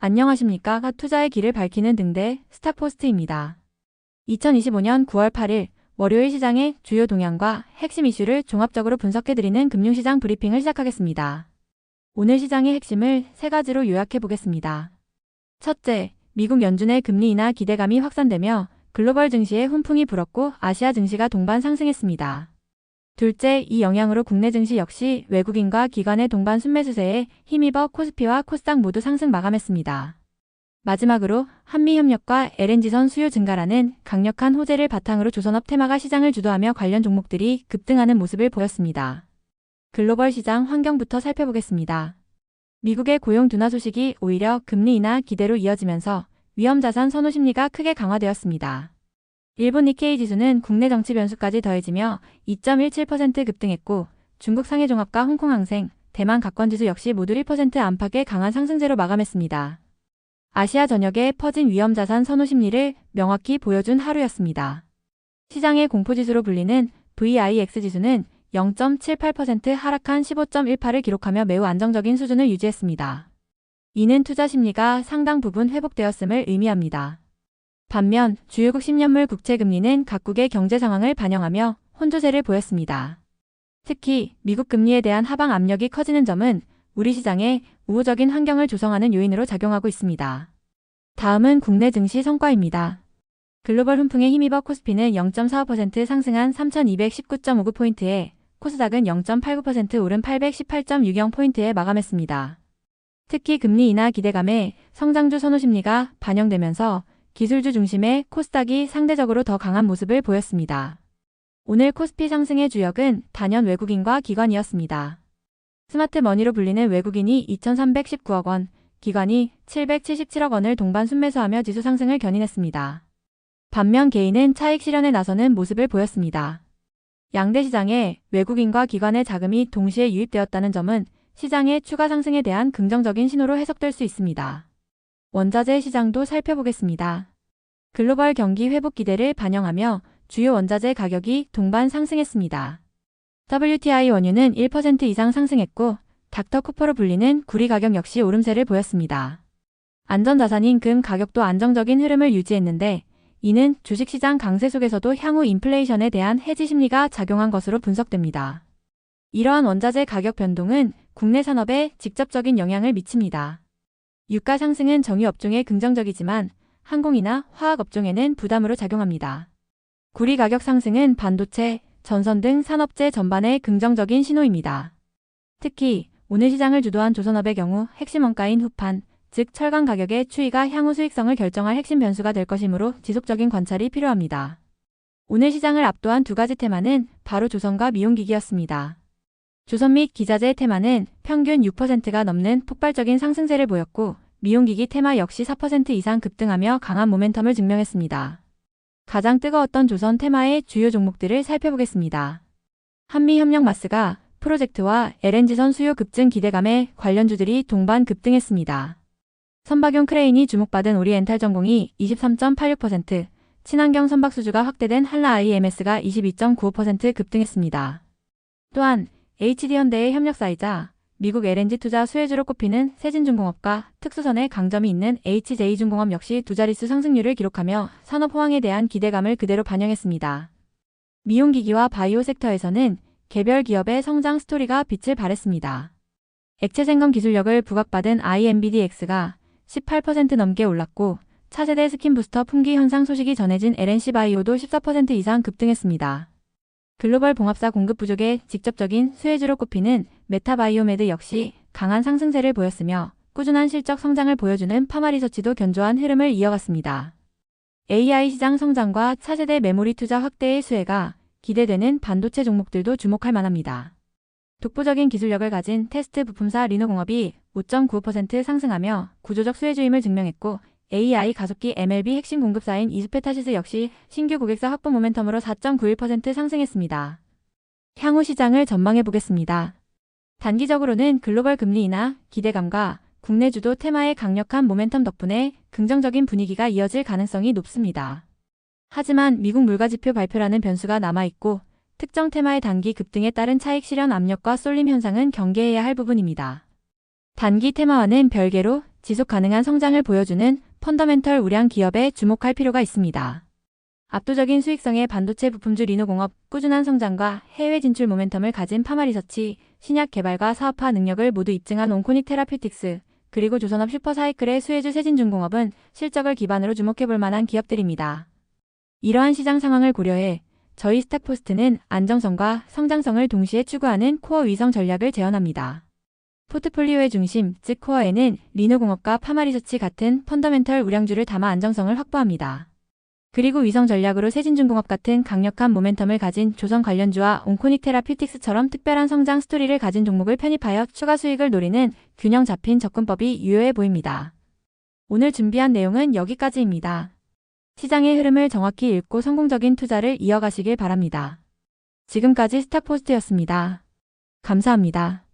안녕하십니까. 투자의 길을 밝히는 등대 스탁포스트입니다. 2025년 9월 8일 월요일 시장의 주요 동향과 핵심 이슈를 종합적으로 분석해드리는 금융시장 브리핑을 시작하겠습니다. 오늘 시장의 핵심을 세 가지로 요약해 보겠습니다. 첫째, 미국 연준의 금리 인하 기대감이 확산되며 글로벌 증시에 훈풍이 불었고 아시아 증시가 동반 상승했습니다. 둘째, 이 영향으로 국내 증시 역시 외국인과 기관의 동반 순매수세에 힘입어 코스피와 코스닥 모두 상승 마감했습니다. 마지막으로 한미협력과 LNG선 수요 증가라는 강력한 호재를 바탕으로 조선업 테마가 시장을 주도하며 관련 종목들이 급등하는 모습을 보였습니다. 글로벌 시장 환경부터 살펴보겠습니다. 미국의 고용 둔화 소식이 오히려 금리 인하 기대로 이어지면서 위험자산 선호 심리가 크게 강화되었습니다. 일본 니케이 지수는 국내 정치 변수까지 더해지며 2.17% 급등했고 중국 상해종합과 홍콩 항생, 대만 가권지수 역시 모두 1% 안팎의 강한 상승세로 마감했습니다. 아시아 전역에 퍼진 위험자산 선호 심리를 명확히 보여준 하루였습니다. 시장의 공포지수로 불리는 VIX 지수는 0.78% 하락한 15.18을 기록하며 매우 안정적인 수준을 유지했습니다. 이는 투자 심리가 상당 부분 회복되었음을 의미합니다. 반면 주요국 10년물 국채금리는 각국의 경제 상황을 반영하며 혼조세를 보였습니다. 특히 미국 금리에 대한 하방 압력이 커지는 점은 우리 시장에 우호적인 환경을 조성하는 요인으로 작용하고 있습니다. 다음은 국내 증시 성과입니다. 글로벌 훈풍에 힘입어 코스피는 0.45% 상승한 3219.59포인트에 코스닥은 0.89% 오른 818.60포인트에 마감했습니다. 특히 금리 인하 기대감에 성장주 선호 심리가 반영되면서 기술주 중심의 코스닥이 상대적으로 더 강한 모습을 보였습니다. 오늘 코스피 상승의 주역은 단연 외국인과 기관이었습니다. 스마트머니로 불리는 외국인이 2,319억 원, 기관이 777억 원을 동반 순매수하며 지수 상승을 견인했습니다. 반면 개인은 차익 실현에 나서는 모습을 보였습니다. 양대 시장에 외국인과 기관의 자금이 동시에 유입되었다는 점은 시장의 추가 상승에 대한 긍정적인 신호로 해석될 수 있습니다. 원자재 시장도 살펴보겠습니다. 글로벌 경기 회복 기대를 반영하며 주요 원자재 가격이 동반 상승했습니다. WTI 원유는 1% 이상 상승했고 닥터코퍼로 불리는 구리 가격 역시 오름세를 보였습니다. 안전자산인 금 가격도 안정적인 흐름을 유지했는데 이는 주식시장 강세 속에서도 향후 인플레이션에 대한 해지 심리가 작용한 것으로 분석됩니다. 이러한 원자재 가격 변동은 국내 산업에 직접적인 영향을 미칩니다. 유가 상승은 정유 업종에 긍정적이지만 항공이나 화학 업종에는 부담으로 작용합니다. 구리 가격 상승은 반도체, 전선 등 산업재 전반에 긍정적인 신호입니다. 특히 오늘 시장을 주도한 조선업의 경우 핵심 원가인 후판, 즉 철강 가격의 추이가 향후 수익성을 결정할 핵심 변수가 될 것이므로 지속적인 관찰이 필요합니다. 오늘 시장을 압도한 두 가지 테마는 바로 조선과 미용기기였습니다. 조선 및 기자재 테마는 평균 6%가 넘는 폭발적인 상승세를 보였고 미용기기 테마 역시 4% 이상 급등하며 강한 모멘텀을 증명했습니다. 가장 뜨거웠던 조선 테마의 주요 종목들을 살펴보겠습니다. 한미협력마스가 프로젝트와 LNG선 수요 급증 기대감에 관련주들이 동반 급등했습니다. 선박용 크레인이 주목받은 오리엔탈전공이 23.86%, 친환경 선박수주가 확대된 한라IMS가 22.95% 급등했습니다. 또한 HD현대의 협력사이자 미국 LNG 투자 수혜주로 꼽히는 세진중공업과 특수선의 강점이 있는 HJ중공업 역시 두 자릿수 상승률을 기록하며 산업 호황에 대한 기대감을 그대로 반영했습니다. 미용기기와 바이오 섹터에서는 개별 기업의 성장 스토리가 빛을 발했습니다. 액체생검 기술력을 부각받은 IMBDX가 18% 넘게 올랐고 차세대 스킨부스터 품귀 현상 소식이 전해진 LNC바이오도 14% 이상 급등했습니다. 글로벌 봉합사 공급 부족의 직접적인 수혜주로 꼽히는 메타바이오메드 역시 강한 상승세를 보였으며 꾸준한 실적 성장을 보여주는 파마리서치도 견조한 흐름을 이어갔습니다. AI 시장 성장과 차세대 메모리 투자 확대의 수혜가 기대되는 반도체 종목들도 주목할 만합니다. 독보적인 기술력을 가진 테스트 부품사 리노공업이 5.95% 상승하며 구조적 수혜주임을 증명했고 AI 가속기 MLB 핵심 공급사인 이스페타시스 역시 신규 고객사 확보 모멘텀으로 4.91% 상승했습니다. 향후 시장을 전망해 보겠습니다. 단기적으로는 글로벌 금리 인하 기대감과 국내 주도 테마의 강력한 모멘텀 덕분에 긍정적인 분위기가 이어질 가능성이 높습니다. 하지만 미국 물가지표 발표라는 변수가 남아있고 특정 테마의 단기 급등에 따른 차익 실현 압력과 쏠림 현상은 경계해야 할 부분입니다. 단기 테마와는 별개로 지속 가능한 성장을 보여주는 펀더멘털 우량 기업에 주목할 필요가 있습니다. 압도적인 수익성의 반도체 부품주 리노공업, 꾸준한 성장과 해외 진출 모멘텀을 가진 파마리서치, 신약 개발과 사업화 능력을 모두 입증한 온코닉 테라퓨틱스, 그리고 조선업 슈퍼사이클의 수혜주 세진중공업은 실적을 기반으로 주목해볼 만한 기업들입니다. 이러한 시장 상황을 고려해 저희 스탁포스트는 안정성과 성장성을 동시에 추구하는 코어 위성 전략을 제언합니다. 포트폴리오의 중심, 즉 코어에는 리노공업과 파마리서치 같은 펀더멘털 우량주를 담아 안정성을 확보합니다. 그리고 위성 전략으로 세진중공업 같은 강력한 모멘텀을 가진 조선 관련주와 온코닉 테라퓨틱스처럼 특별한 성장 스토리를 가진 종목을 편입하여 추가 수익을 노리는 균형 잡힌 접근법이 유효해 보입니다. 오늘 준비한 내용은 여기까지입니다. 시장의 흐름을 정확히 읽고 성공적인 투자를 이어가시길 바랍니다. 지금까지 스탁포스트였습니다. 감사합니다.